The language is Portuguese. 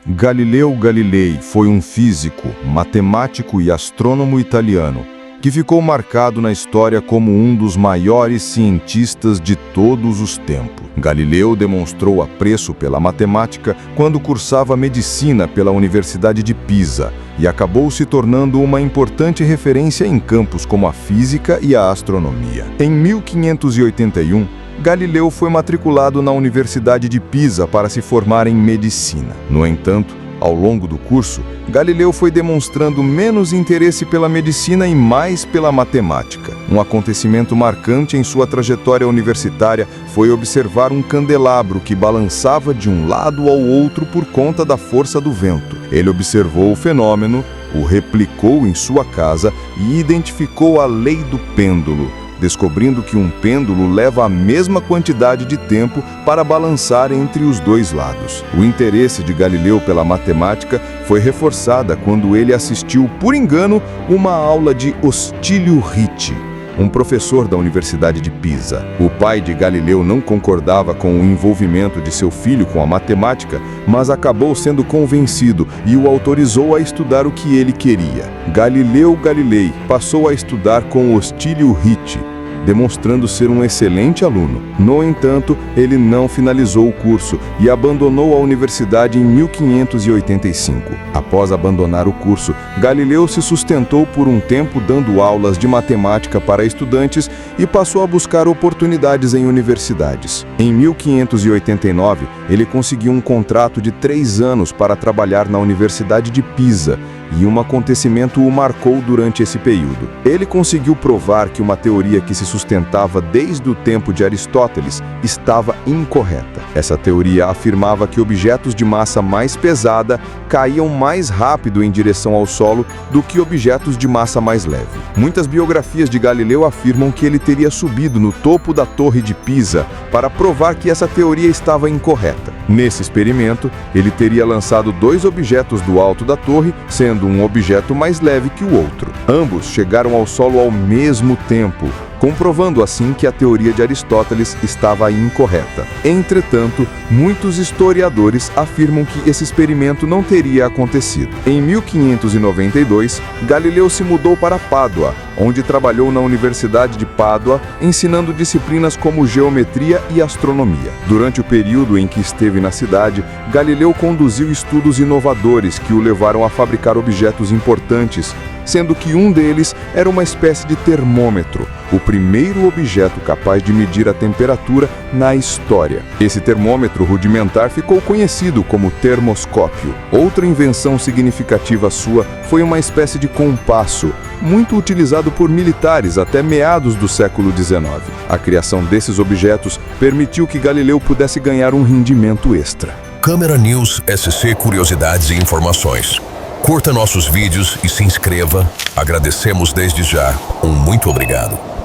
Galileu Galilei foi um físico, matemático e astrônomo italiano que ficou marcado na história como um dos maiores cientistas de todos os tempos. Galileu demonstrou apreço pela matemática quando cursava medicina pela Universidade de Pisa e acabou se tornando uma importante referência em campos como a física e a astronomia. Em 1581, Galileu foi matriculado na Universidade de Pisa para se formar em medicina. No entanto, ao longo do curso, Galileu foi demonstrando menos interesse pela medicina e mais pela matemática. Um acontecimento marcante em sua trajetória universitária foi observar um candelabro que balançava de um lado ao outro por conta da força do vento. Ele observou o fenômeno, o replicou em sua casa e identificou a lei do pêndulo, descobrindo que um pêndulo leva a mesma quantidade de tempo para balançar entre os dois lados. O interesse de Galileu pela matemática foi reforçada quando ele assistiu, por engano, uma aula de Ostílio Ricci, um professor da Universidade de Pisa. O pai de Galileu não concordava com o envolvimento de seu filho com a matemática, mas acabou sendo convencido e o autorizou a estudar o que ele queria. Galileu Galilei passou a estudar com Ostílio Ricci, demonstrando ser um excelente aluno. No entanto, ele não finalizou o curso e abandonou a universidade em 1585. Após abandonar o curso, Galileu se sustentou por um tempo dando aulas de matemática para estudantes e passou a buscar oportunidades em universidades. Em 1589, ele conseguiu um contrato de 3 anos para trabalhar na Universidade de Pisa, e um acontecimento o marcou durante esse período. Ele conseguiu provar que uma teoria que se sustentava desde o tempo de Aristóteles estava incorreta. Essa teoria afirmava que objetos de massa mais pesada caíam mais rápido em direção ao solo do que objetos de massa mais leve. Muitas biografias de Galileu afirmam que ele teria subido no topo da Torre de Pisa para provar que essa teoria estava incorreta. Nesse experimento, ele teria lançado 2 objetos do alto da torre, sendo um objeto mais leve que o outro. Ambos chegaram ao solo ao mesmo tempo, comprovando assim que a teoria de Aristóteles estava incorreta. Entretanto, muitos historiadores afirmam que esse experimento não teria acontecido. Em 1592, Galileu se mudou para Pádua, onde trabalhou na Universidade de Pádua, ensinando disciplinas como geometria e astronomia. Durante o período em que esteve na cidade, Galileu conduziu estudos inovadores que o levaram a fabricar objetos importantes, sendo que um deles era uma espécie de termômetro, o primeiro objeto capaz de medir a temperatura na história. Esse termômetro rudimentar ficou conhecido como termoscópio. Outra invenção significativa sua foi uma espécie de compasso, muito utilizado por militares até meados do século XIX. A criação desses objetos permitiu que Galileu pudesse ganhar um rendimento extra. Câmara News SC Curiosidades e Informações. Curta nossos vídeos e se inscreva. Agradecemos desde já. Muito obrigado.